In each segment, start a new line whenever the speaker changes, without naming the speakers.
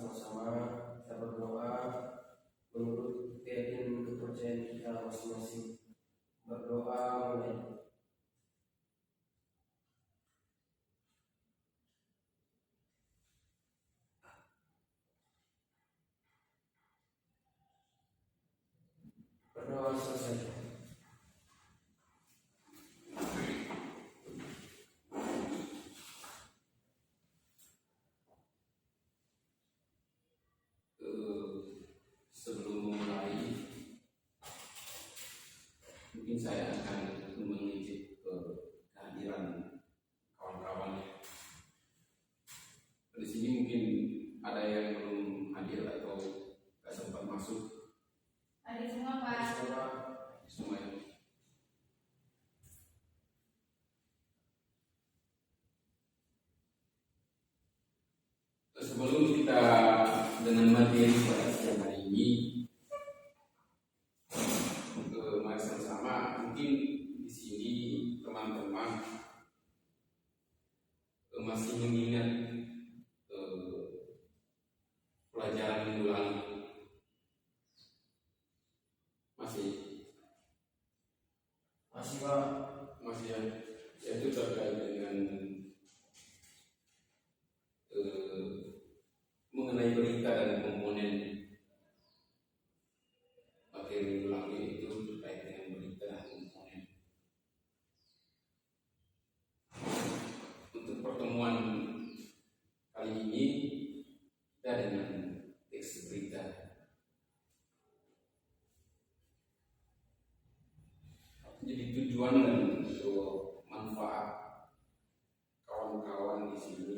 sama-sama kita berdoa menurut keyakinan kepercayaan kita masing-masing. Berdoa mulai. Berdoa selesai.
Sebelum memulai, mungkin saya akan mengintip kehadiran kawan-kawan. Di sini mungkin ada yang belum hadir atau tidak sempat masuk.
Hadir semua, Pak.
Semua. Sebelum kita dengan materi pada siang hari ini, mari sama-sama mungkin di sini teman-teman masih mengingat pelajaran minggu lalu. Masih
Pak.
Masih ya, yaitu terkait dengan mengenai berita dan komponen. Materi minggu lalu itu terkait dengan berita dan komponen. Untuk pertemuan kali ini kita dengan teks berita. Jadi tujuan dan manfaat kawan-kawan di sini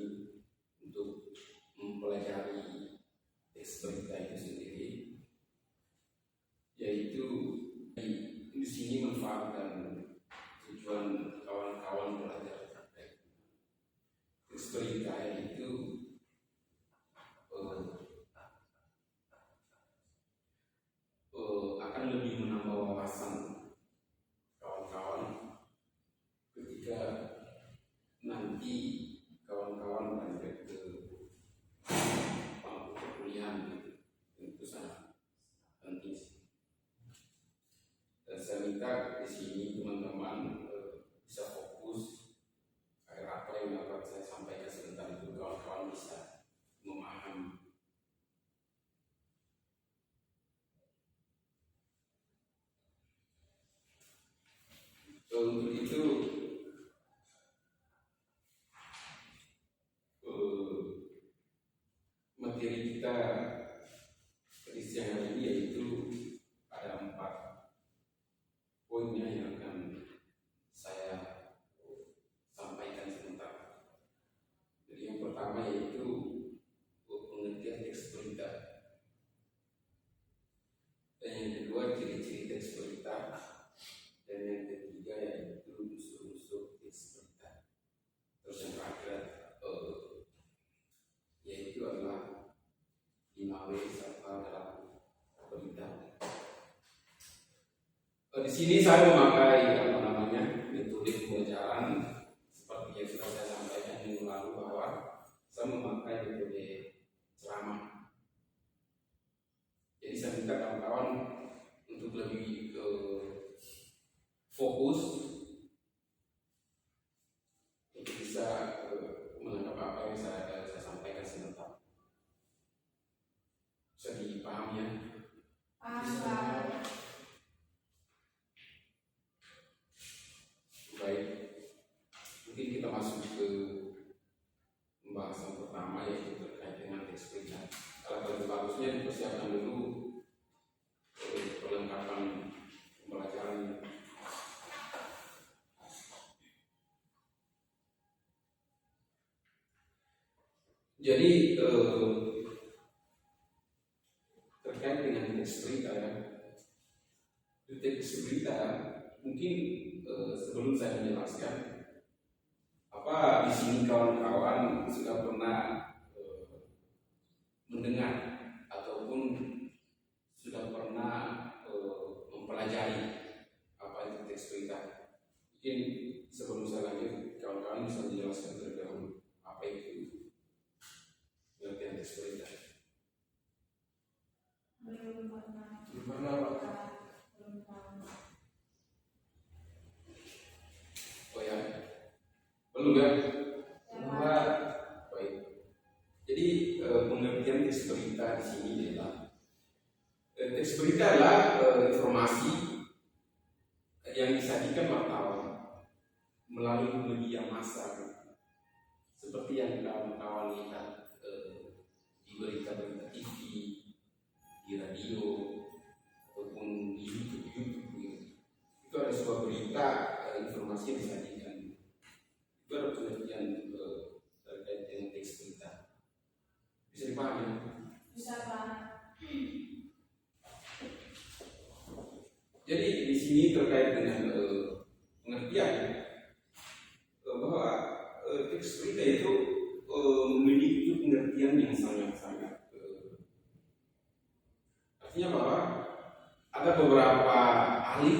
untuk mempelajari teks berita itu sendiri, yaitu di sini manfaat dan tujuan kawan-kawan belajar terkait teks berita itu akan lebih menambah wawasan kawan-kawan ketika nanti kawan-kawan belajar ke bangku perkuliahan. Itu sangat penting. Dan saya minta di sini teman-teman bisa fokus agar apa yang dapat saya sampaikan sebentar itu kawan-kawan bisa memahami. Untuk itu materi kita di siang hari ini yaitu ada 4 poinnya yang akan saya sampaikan sebentar. Jadi yang pertama yaitu pengertian teks berita, dan yang kedua ciri-ciri teks berita, dan yang ketiga yaitu unsur-unsur teks berita. Terus yang terakhir yaitu adalah 5W serta dalam berita. Di sini saya memakai metode pembelajaran seperti yang sudah saya sampaikan minggu lalu, bahwa saya memakai metode ceramah. Jadi saya minta kawan-kawan untuk lebih fokus untuk bisa menangkap apa yang saya sampaikan sebentar. Bisa dipahami ya?
Paham.
Baik, mungkin kita masuk ke pembahasan pertama, yaitu terkait dengan teks berita. Kalau bagusnya dipersiapkan dulu perlengkapan pembelajaran. Jadi terkait dengan teks berita ya, teks berita mungkin sebelum saya menjelaskan, apa di sini kawan-kawan sudah pernah mendengar ataupun sudah pernah mempelajari apa itu teks berita? Mungkin sebelum saya lanjut, kawan-kawan bisa menjelaskan terlebih dahulu apa itu pengertian teks berita.
Belum pernah Pak.
Belum tahu.
Oh ya, belum ya?
Belum Pak.
Baik. Jadi pengertian teks berita di sini adalah teks berita adalah informasi yang disajikan wartawan melalui media massa, seperti yang kawan-kawan lihat di berita-berita TV, di radio, ataupun di YouTube gitu. Itu ada sebuah berita, informasi yang disajikan. Itu ada pengertian terkait dengan teks berita. Bisa dipahami?
Bisa Pak.
Jadi di sini terkait dengan pengertian bahwa teks berita itu memiliki pengertian yang sangat-sangat artinya bahwa ada beberapa ahli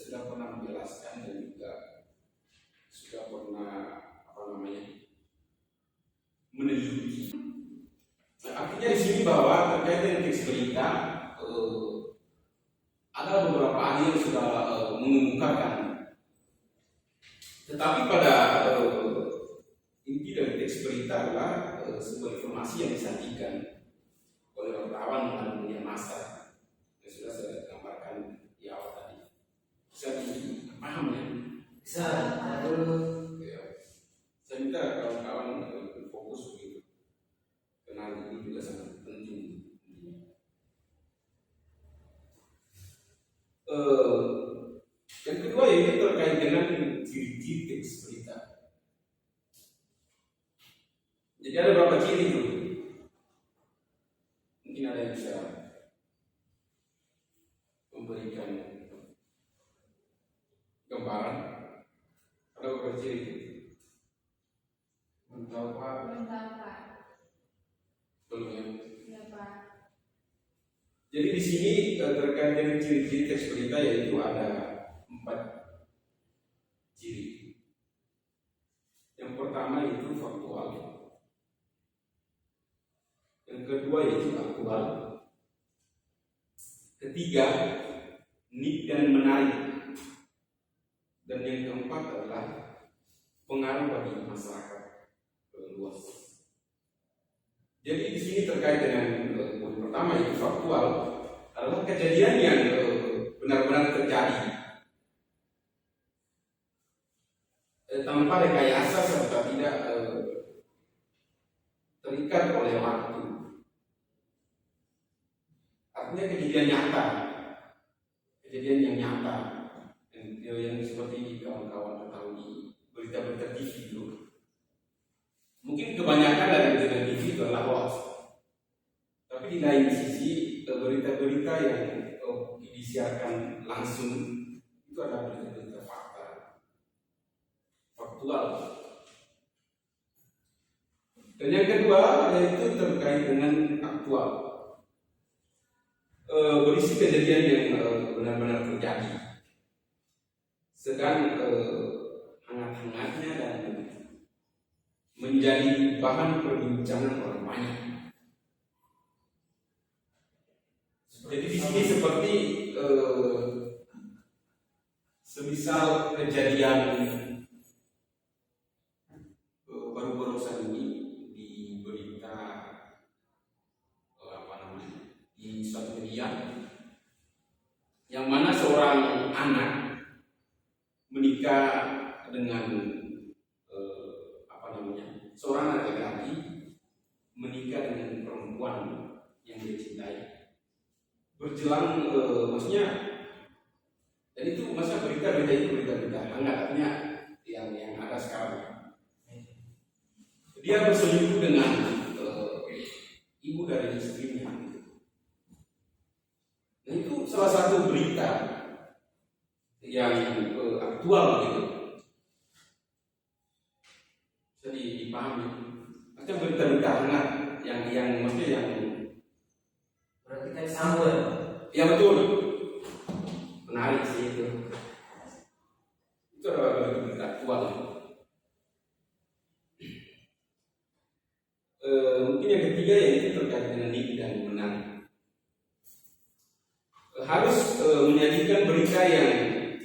sudah pernah menjelaskan dan juga sudah pernah meneliti. Nah, artinya di sini bahwa terkait dengan teks berita ada beberapa ahli yang sudah mengemukakan, tetapi pada inti dari teks berita adalah sebuah informasi yang disajikan oleh wartawan melalui media massa yang sudah saya gambarkan di awal tadi. Bisa dipaham ya?
Bisa. Dulu.
Ya. Saya minta kawan-kawan fokus begitu, karena ini juga sangat penting. Yang kedua yaitu terkait dengan ciri-ciri teks berita. Jadi ada beberapa ciri itu. Mungkin ada yang bisa memberikan gambaran. Ada beberapa ciri itu.
Belum tahu Pak.
Belum tahu Pak.
Belum ya.
Iya Pak.
Jadi di sini terkait dengan ciri-ciri teks berita yaitu ada 4 ciri. Yang pertama itu faktual. Yang kedua yaitu aktual. Ketiga, unik dan menarik. Dan yang keempat adalah pengaruh bagi masyarakat luas. Jadi di sini terkait dengan poin pertama yaitu faktual adalah kejadian yang benar-benar terjadi tanpa rekayasa serta tidak terikat oleh waktu. Artinya kejadian nyata, kejadian yang nyata, yang seperti kawan-kawan ketahui di berita-berita TV itu. Mungkin kebanyakan dari berita TV itu adalah hoax. Tapi di lain sisi berita-berita yang disiarkan langsung itu adalah berita-berita faktual. Dan yang kedua yaitu terkait dengan aktual, berisi kejadian yang benar-benar terjadi, sedang hangat-hangatnya dan menjadi bahan perbincangan orang banyak. Jadi di sini seperti semisal kejadian baru-barusan ini di berita di suatu media, yang mana seorang anak menikah dengan seorang laki-laki menikah dengan perempuan yang dia cintai. Berjelang maksudnya, dan itu masa berita itu berita hangat, artinya yang ada sekarang. Dia berselingkuh dengan ibu dari istrinya. Nah itu salah satu berita yang aktual gitu. Jadi dipahami. Macam berita-berita hangat yang maksudnya yang
Berarti kan sama ya Pak?
ya betul. Menarik sih itu. Itu adalah berita aktual. Mungkin yang ketiga yaitu terkait dengan unik dan menarik. menyajikan berita yang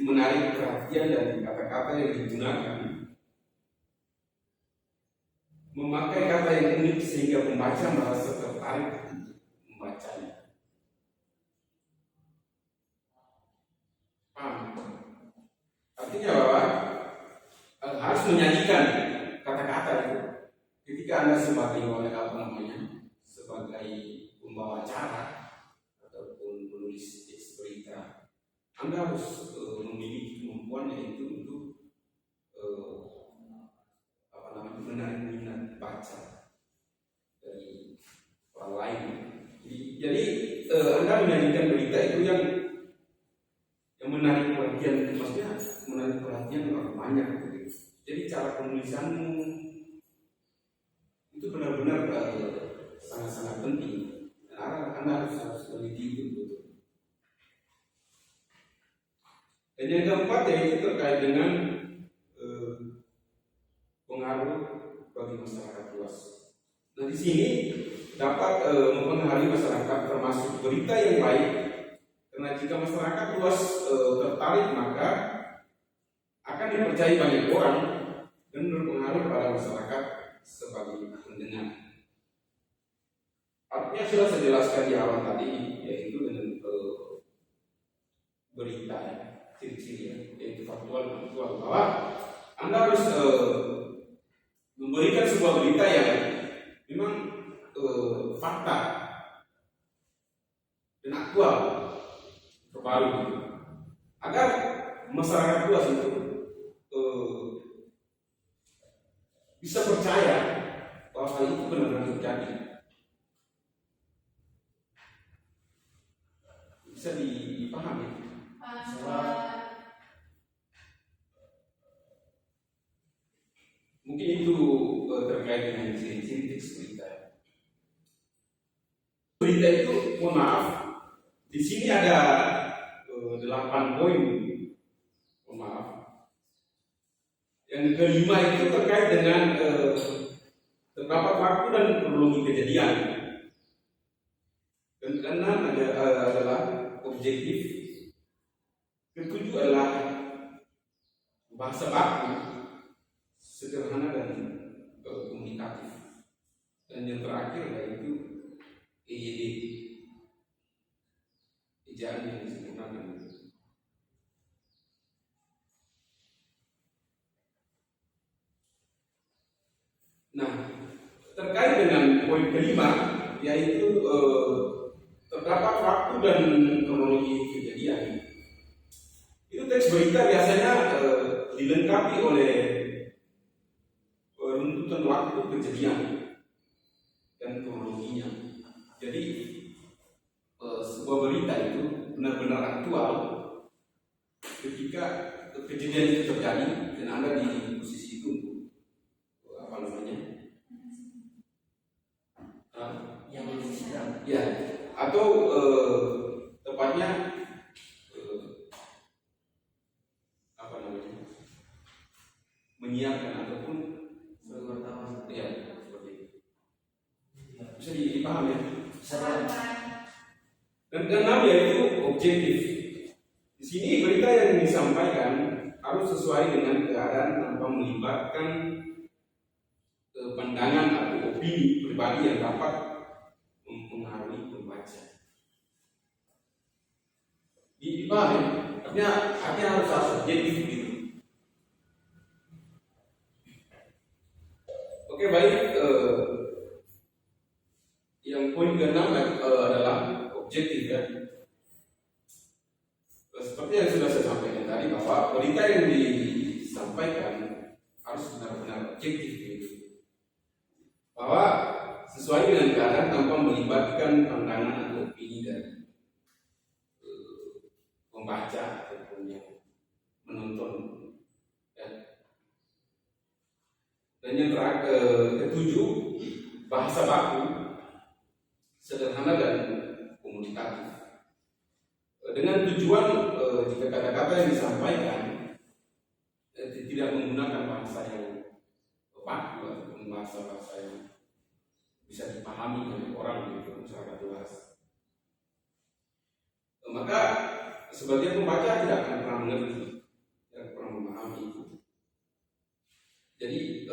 menarik perhatian dan kata-kata yang digunakan memakai kata yang unik sehingga pembaca merasa tertarik untuk membacanya. Artinya bahwa harus menyanyikan kata-kata itu ketika Anda sebagai sebagai pembawa acara ataupun penulis teks berita, Anda harus memiliki kemampuan yaitu untuk menarik minat baca dari orang lain. Jadi Anda menyanyikan berita itu yang menarik perhatian, maksudnya menarik perhatian orang banyak. Jadi cara penulisanmu itu benar-benar sangat-sangat penting. Dan Anda harus teliti itu. Dan yang keempat yaitu terkait dengan pengaruh bagi masyarakat luas. Nah, di sini dapat mempengaruhi masyarakat termasuk berita yang baik. Karena jika masyarakat luas tertarik, maka akan dipercayai banyak orang dan berpengaruh pada masyarakat sebagai pendengar. Artinya sudah saya jelaskan di awal tadi, yaitu dengan berita, ciri-ciri, yaitu faktual, bahwa Anda harus memberikan sebuah berita yang memang fakta dan aktual, terbaru, agar masyarakat luas itu bisa percaya bahwa hal itu benar-benar terjadi. Bisa dipahami. Mungkin itu terkait dengan ciri-ciri teks berita. Berita itu, mohon maaf, di sini ada 8 poin. Mohon maaf. Yang kelima itu terkait dengan terdapat waktu dan kronologi kejadian. Dan keenam adalah objektif. Ketujuh adalah bahasa baku, sederhana dan komunikatif. Dan yang terakhir yaitu EYD, ejaan yang disempurnakan. Nah, terkait dengan poin kelima, yaitu terdapat waktu dan kronologi kejadian. Itu teks berita biasanya dilengkapi oleh runtutan waktu kejadian dan kronologinya. Jadi sebuah berita itu benar-benar aktual ketika kejadian itu terjadi dan Anda di posisi itu untuk
yang sedang,
ya, atau tepatnya menyiapkan ataupun
berwartawan,
ya seperti itu. Bisa dipahami ya? Dan keenam yaitu objektif. Di sini berita yang disampaikan harus sesuai dengan keadaan tanpa melibatkan pandangan atau opini pribadi yang dapat mempengaruhi pembaca. Dipahami? Artinya harus objektif gitu. Oke, baik. Yang poin ke-6 adalah objektif ya. Seperti yang sudah saya sampaikan tadi bahwa berita yang disampaikan harus benar-benar objektif gitu. Bahwa sesuai dengan keadaan tanpa melibatkan pandangan atau opini dari pembaca ataupun yang menonton ya. Dan yang ketujuh, bahasa baku, sederhana dan komunikatif. Dengan tujuan jika kata-kata yang disampaikan tidak menggunakan bahasa yang baku ataupun bahasa-bahasa yang bisa dipahami oleh orang gitu, masyarakat luas. Maka sebagian pembaca tidak akan pernah mengerti, tidak pernah memahami itu. Jadi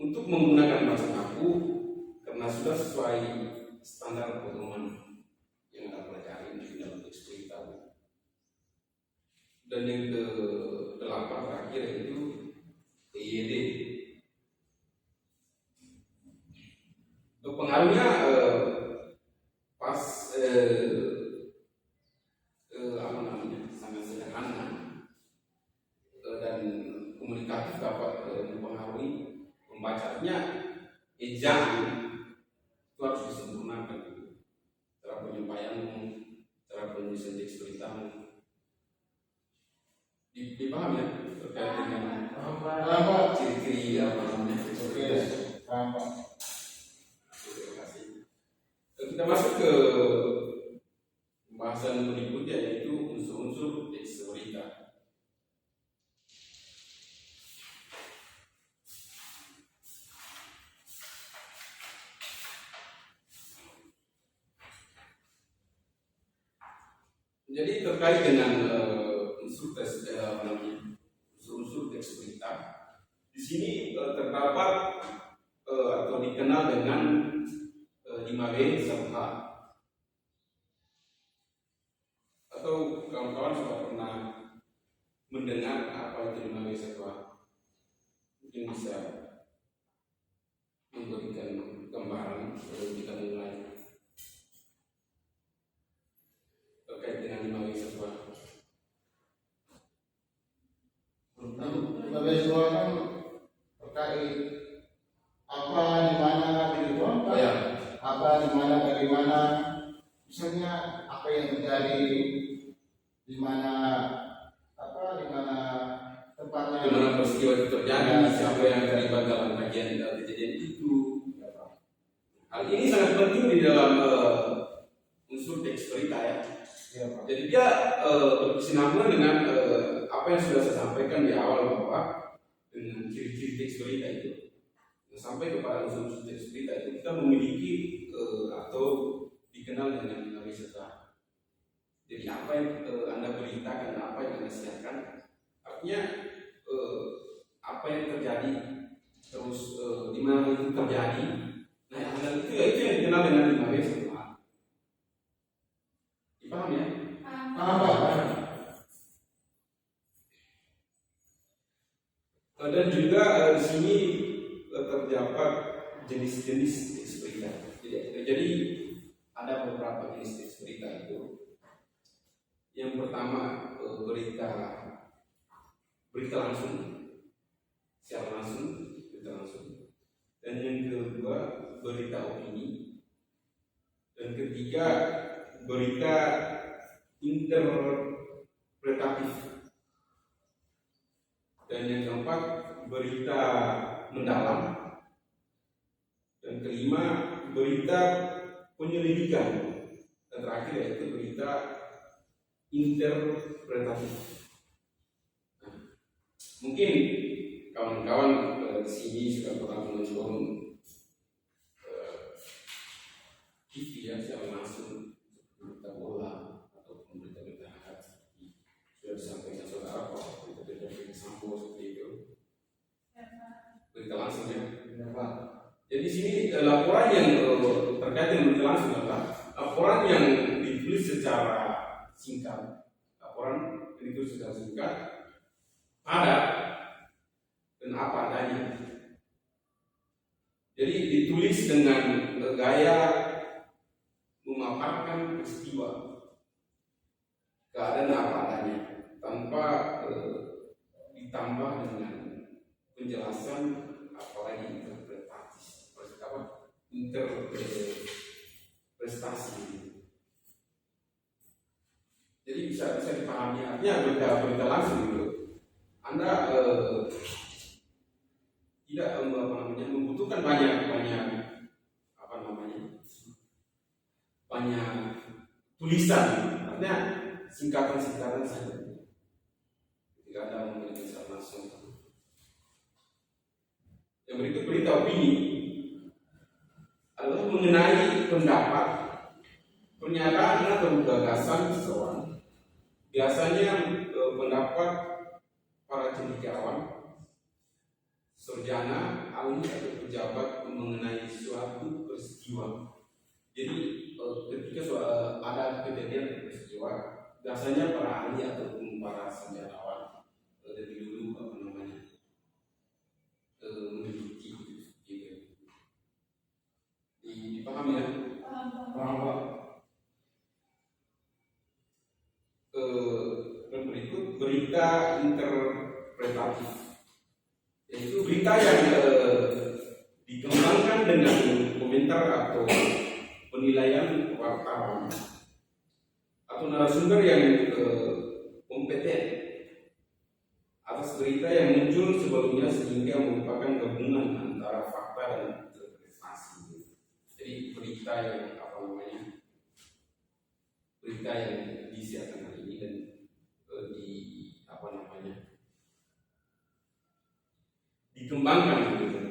untuk menggunakan bahasa kaku karena sudah sesuai standar pedoman yang kita pelajari di dalam teks berita. Dan yang ke-8 terakhir yaitu EYD. Pengaruhnya pas apa namanya sangat sederhana dan komunikatif, dapat mempengaruhi pembacanya. Ejaan itu harus disempurnakan, cara penyampaianmu, cara penulisan teks beritamu. Dipaham ya terkait dengan ciri-ciri apa namanya teks berita. Terima kasih. Kita masuk ke pembahasan berikutnya yaitu unsur-unsur teks berita. Jadi terkait dengan unsur teks berita, di sini terdapat atau dikenal dengan 5W serta, atau kawan-kawan sudah pernah mendengar apa itu 5W serta? Mungkin bisa memberikan gambaran sebelum kita mulai terkait dengan 5W serta.
5W serta kan terkait apa, di mana, dilakukan,
Ya.
apa, di mana, dari mana, misalnya apa yang terjadi, di mana, apa, di mana tempatnya,
Di mana peristiwa itu terjadi, siapa yang terlibat dalam kejadian itu. Hal ini sangat penting di dalam unsur teks berita ya.
ya, Pak.
Jadi dia berkesinambungan dengan apa yang sudah saya sampaikan di awal bahwa dengan ciri-ciri teks berita itu sampai kepada unsur teks berita itu kita memiliki atau dikenal dengan 5W serta. Jadi apa yang Anda beritakan, apa yang Anda siarkan, artinya apa yang terjadi, terus di mana itu terjadi. Nah, itu yang dikenal dengan 5W serta. Dipaham ya? Dan juga di sini terdapat jenis-jenis teks berita. Jadi ada beberapa jenis teks berita itu. Yang pertama berita langsung, secara langsung, berita langsung. Dan yang kedua berita opini. Dan ketiga berita interpretatif. Dan yang keempat berita mendalam. Dan kelima berita penyelidikan. Dan terakhir yaitu berita interpretatif. Nah, mungkin kawan-kawan di sini sudah pernah menonton TV ya, secara langsung berita bola ataupun berita-berita hangat. Sudah disampaikan saudara bahwa berita-berita Sambo seperti itu. Berita langsung ya. Jadi di sini laporan yang terkait dengan berita langsung adalah laporan yang ditulis secara singkat, padat dan apa adanya. Jadi ditulis dengan gaya memaparkan peristiwa, keadaan apa adanya, tanpa ditambah dengan penjelasan apalagi interpretasi. Jadi bisa dipahami, artinya berita langsung gitu. Anda tidak membutuhkan banyak tulisan, artinya singkatan saja. Ketika Anda memberikan secara langsung. Yang berikut berita opini adalah mengenai pendapat, pernyataan atau gagasan seseorang biasanya pendapat para cendekiawan, sarjana, ahli atau pejabat mengenai suatu peristiwa. Jadi ketika ada kejadian peristiwa, biasanya para ahli ataupun para sejarawan lebih dulu meneliti gitu. Dipahami ya?
Paham.
Dan berikut berita interpretatif, yaitu berita yang dikembangkan dengan komentar atau penilaian wartawan atau narasumber yang kompeten atas berita yang muncul sebelumnya, sehingga merupakan gabungan antara fakta dan interpretasi. Jadi berita yang berita yang disiarkan hari ini dan dikembangkan gitu.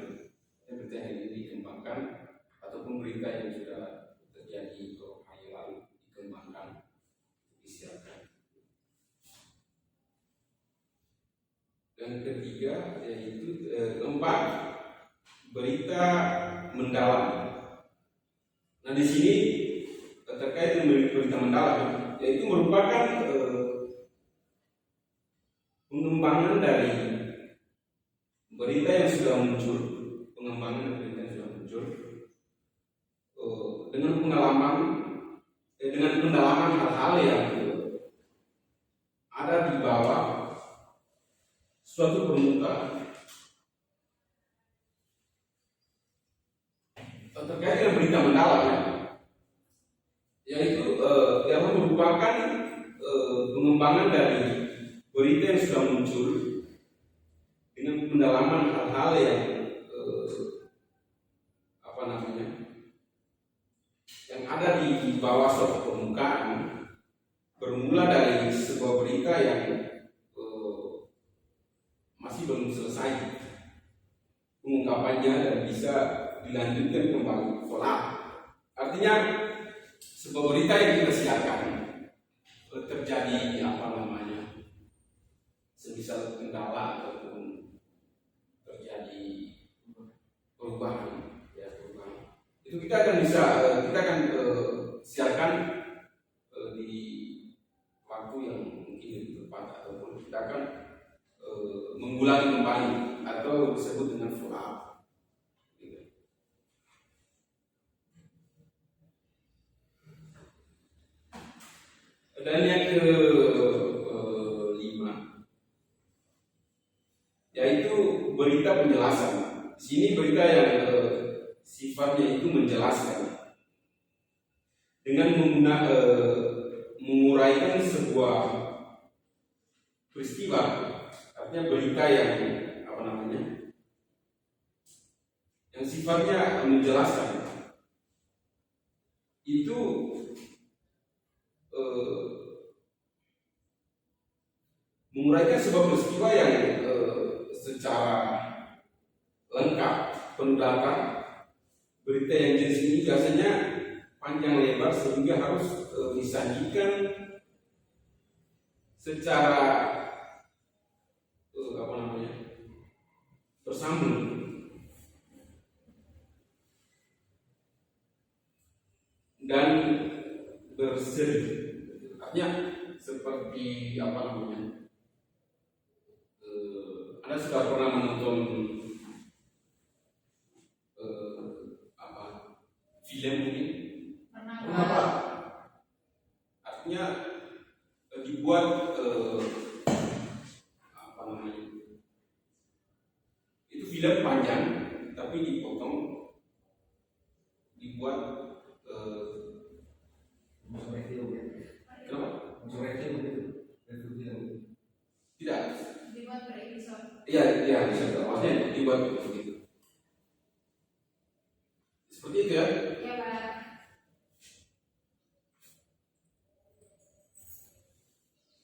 Berita yang ini dikembangkan ataupun berita yang sudah terjadi beberapa hari lalu dikembangkan, disiarkan. Dan ketiga yaitu keempat, berita mendalam. Nah di sini terkait dengan berita mendalam, yaitu merupakan pengembangan dari berita yang sudah muncul, pengembangan berita yang sudah muncul dengan pengalaman, dengan pendalaman hal-hal yang ada di bawah suatu permukaan. Terkait dengan berita mendalam, yaitu yang merupakan pengembangan dari berita yang sudah muncul dengan pendalaman hal-hal yang yang ada di bawah suatu permukaan, bermula dari sebuah berita yang masih belum selesai pengungkapannya dan bisa dilanjutkan kembali follow up. Artinya sebuah berita yang kita siarkan terjadi semisal kendala ataupun terjadi perubahan, itu kita akan siarkan di waktu yang mungkin lebih tepat, ataupun kita akan mengulangi kembali atau disebut dengan follow up. Dan yang kelima, yaitu berita penjelasan. Di sini berita yang sifatnya itu menjelaskan dengan menguraikan sebuah peristiwa. Artinya berita yang yang sifatnya menjelaskan itu menguraikan sebuah peristiwa yang secara lengkap, penuh data. Berita yang jenis ini biasanya panjang lebar sehingga harus disajikan secara bersambung. Dan berseri. Artinya seperti Anda sudah pernah menonton film mungkin?
Pernah.
Artinya dibuat itu film panjang tapi dipotong, dibuat tidak.
Dibuat per episode.
Iya, maksudnya dibuat begitu. Seperti itu ya.
Iya, Pak.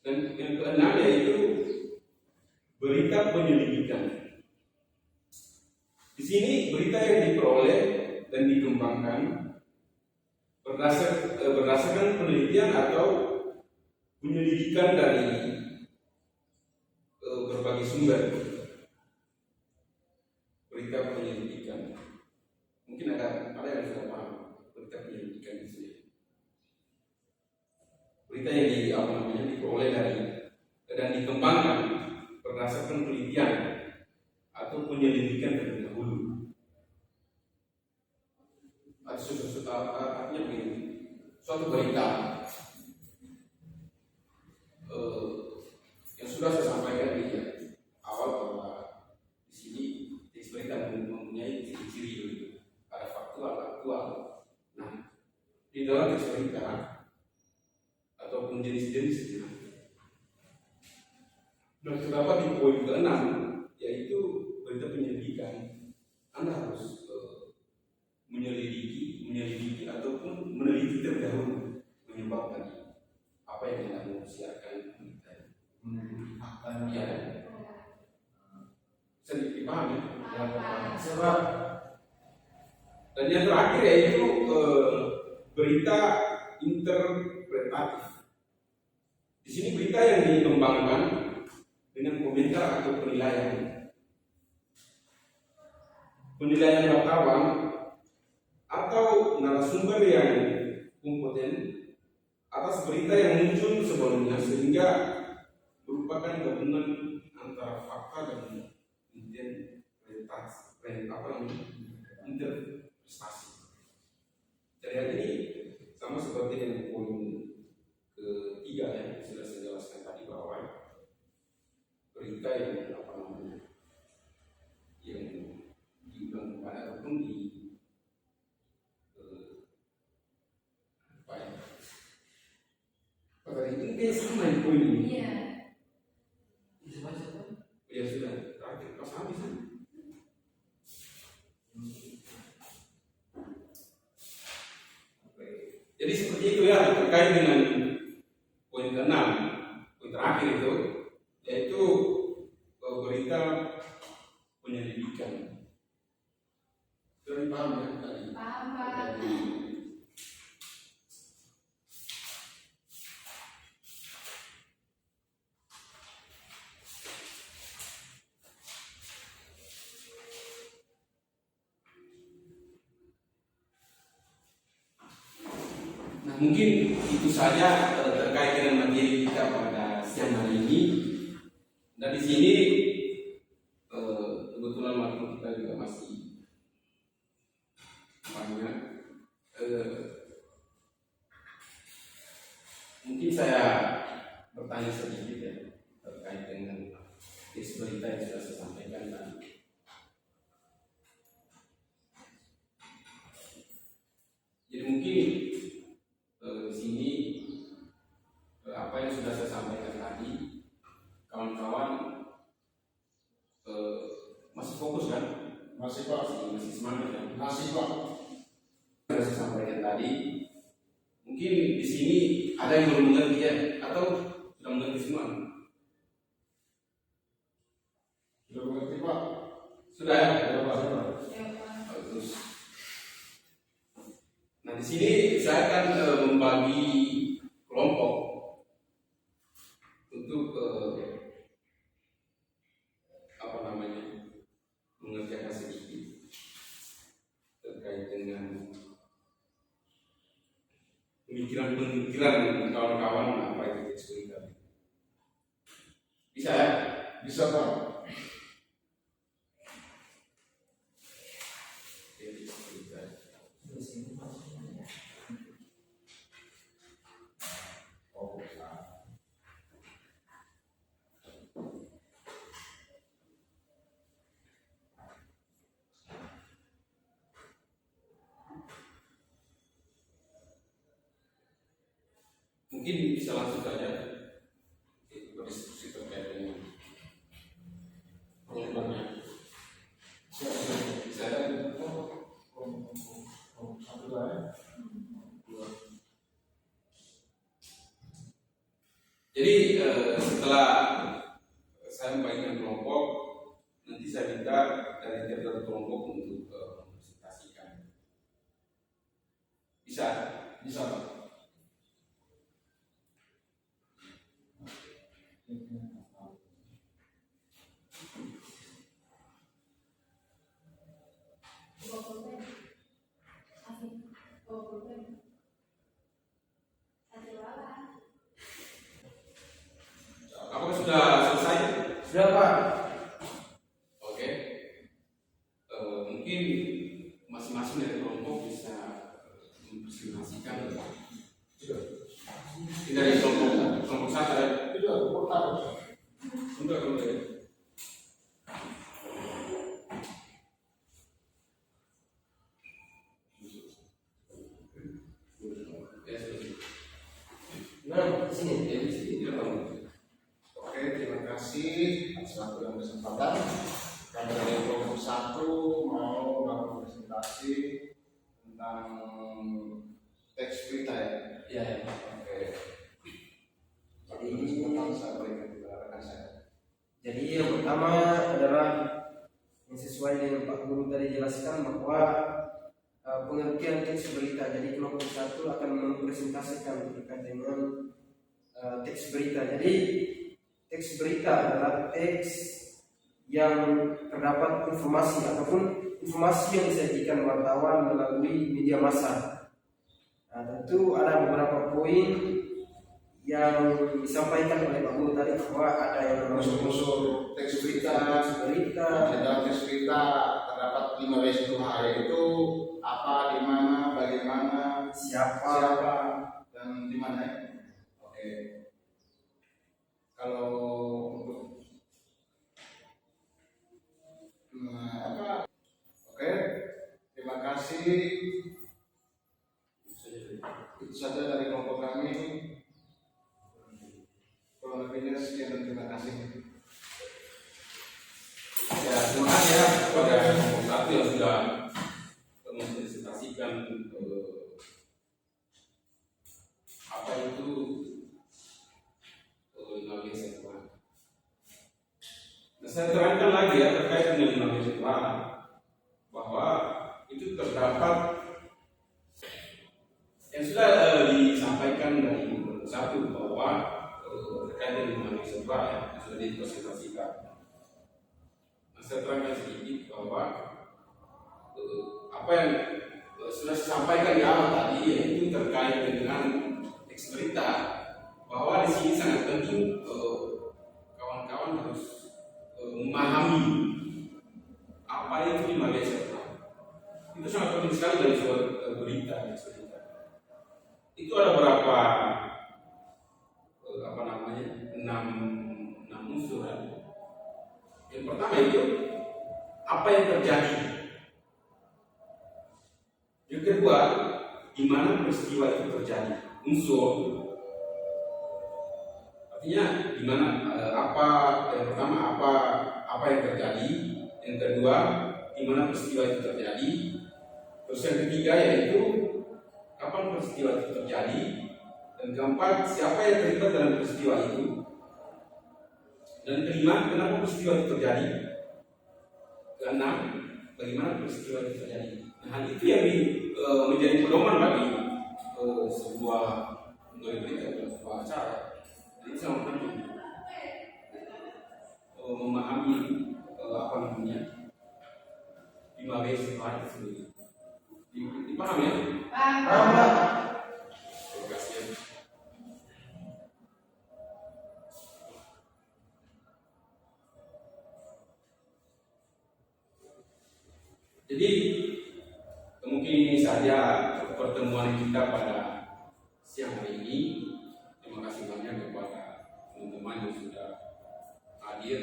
Dan yang keenam yaitu berita penyelidikan. Di sini berita yang diperoleh dan dikembangkan berdasarkan penelitian atau penyelidikan dari berbagai sumber, berita penyelidikan. Mungkin ada yang sudah paham berita penyelidikan itu. Berita yang diperoleh dari dan dikembangkan berdasarkan penelitian atau penyelidikan terlebih dahulu. Artinya begini, suatu berita yang sudah saya sampaikan di awal bahwa di sini teks berita mempunyai ciri-ciri, ada faktual, aktual. Nah, di dalam teks berita ataupun jenis-jenisnya. Nah, terdapat di poin ke-6, yaitu berita penyelidikan. Anda harus menyelidiki ataupun meneliti terlebih dahulu menyebabkan apa yang Anda mau siarkan berita. Ya, sedikit dipahami.
Sebab
Dan yang terakhir yaitu berita interpretatif. Di sini berita yang dikembangkan dengan komentar atau penilaian wartawan atau narasumber yang kompeten atas berita yang muncul sebelumnya, sehingga merupakan gabungan antara fakta dan interpretasi. Jadi hal ini sama seperti yang poin ketiga yang sudah saya jelaskan tadi, bahwa berita yang yang diundang ataupun pada ini kan sama yang poin ini.
Iya.
Ya sudah, terakhir pas habis kan. Jadi seperti itu ya, terkait dengan poin ke-6, poin terakhir itu, yaitu berita penyelidikan. Sudah dipaham ya tadi?
Paham, Pak.
Nah, mungkin itu saja terkait dengan materi kita pada siang hari ini. Dan di sini kebetulan waktu kita juga masih banyak. Mungkin saya bertanya sedikit ya terkait dengan teks berita yang sudah saya sampaikan tadi. Jadi mungkin di sini apa yang sudah saya sampaikan tadi, kawan-kawan masih fokus kan?
masih Pak,
Masih semangat kan?
masih Pak.
Yang saya sampaikan tadi, mungkin di sini ada yang belum mengerti ya, atau sudah mengerti semua?
Sudah mengerti Pak?
Sudah ya?
Ya Pak.
Ya, Pak.
Bagus. Nah, di sini saya akan membagi kelompok untuk mengerjakan sedikit terkait dengan pemikiran kawan-kawan apa itu teks berita. Bisa ya?
Bisa Pak.
Mungkin bisa langsung saja berdiskusi terkait dengan perluannya. Saya
Satu lagi.
jadi setelah saya membagikan kelompok, nanti saya minta dari tiap kelompok untuk presentasikan. Bisa?
Bisa Pak.
satu. Ini dari kelompok satu ya.
Itu pertama.
Untuk kemudian.
Nah, di sini.
Ya, di sini dia tahu.
Oke, terima kasih atas waktu dan kesempatan. Kami dari kelompok 1 mau melakukan presentasi tentang teks berita ya.
Ya, ya.
Oke.
Jadi
Kesempatan saya berikan kepada rekan saya.
Jadi yang pertama adalah yang sesuai dengan Pak Guru tadi jelaskan bahwa pengertian teks berita. Jadi kelompok 1 akan mempresentasikan terkait dengan teks berita. Jadi teks berita adalah teks yang terdapat informasi ataupun informasi yang disajikan wartawan melalui media massa. Nah, tentu ada beberapa poin yang disampaikan oleh Pak Guru tadi bahwa ada yang
Unsur-unsur teks berita, dalam teks berita terdapat 5 W1H, yaitu apa, di mana, bagaimana,
siapa,
dan di mana. Oke. Kalau untuk oke, terima kasih. Itu saja dari kelompok kami. Kurang lebihnya sekian dan terima kasih.
Ya, terima kasih ya kepada kelompok satu yang sudah mempresentasikan apa itu lima sektor. Nah, saya terangkan lagi ya terkait dengan lima sektor bahwa itu terdapat yang sudah disampaikan dari satu bahwa terkait dengan lima sektor yang sudah dipresentasikan. Saya terangkan sedikit bahwa apa yang sudah disampaikan di awal tadi yaitu terkait dengan teks berita, bahwa di sini sangat penting kawan-kawan harus memahami apa itu lima sektor. Itu sangat penting sekali dari sebuah berita. Itu ada berapa enam unsur. Yang pertama itu apa yang terjadi. Yang kedua, di mana peristiwa itu terjadi. Unsur. Artinya di mana yang pertama apa yang terjadi. Yang kedua, di mana peristiwa itu terjadi. Terus yang ketiga yaitu kapan peristiwa itu terjadi. Dan keempat, siapa yang terlibat dalam peristiwa itu. Dan kelima, kenapa peristiwa itu terjadi? Keenam, bagaimana peristiwa itu terjadi? Nah, hal itu yang menjadi pedoman bagi sebuah berita atau sebuah acara. Jadi sangat penting memahami lima basic itu sendiri. Dipahami ya?
Paham.
Terima kasih. Jadi mungkin ini saja pertemuan kita pada siang hari ini. Terima kasih banyak kepada teman-teman yang sudah hadir.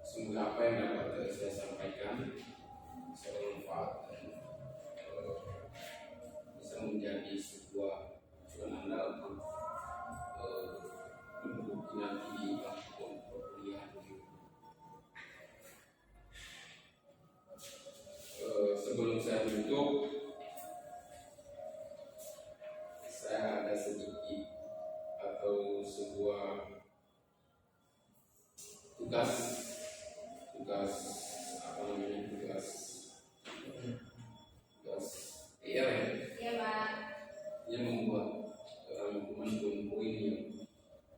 Semoga apa yang dapat saya sampaikan bisa bermanfaat dan bisa menjadi sebuah tujuan Anda untuk menduduki nanti di bangku perkuliahan. Sebelum saya tutup, saya ada sedikit atau sebuah tugas PR ya.
Iya, Pak.
Dia membuat poin-poin yang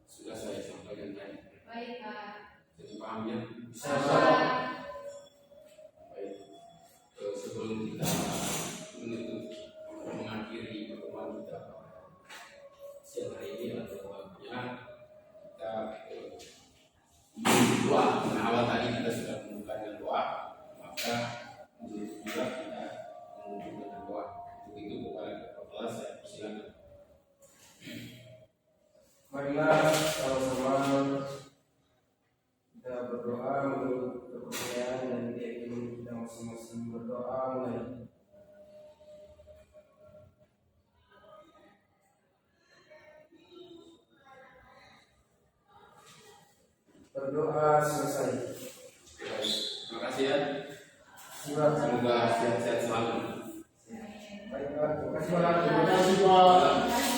sudah saya sampaikan tadi.
Baik, Pak.
Jadi paham ya?
Pak.
Baik. Sebelum kita menutup mengakhiri pertemuan kita siang hari ini atau waktunya kita doa. Karena awal tadi kita sudah membuka dengan doa, maka menjadi juga kita menutup itu kepada Kepala kelas, saya persilakan.
Marilah sama-sama kita berdoa untuk kepercayaan dan keyakinan kita masing-masing. Berdoa mulai. Berdoa selesai.
Baik, terima kasih ya.
Surat.
Semoga sehat-sehat selalu.
Baik, Pak. Terima kasih, Pak.
Terima kasih Pak.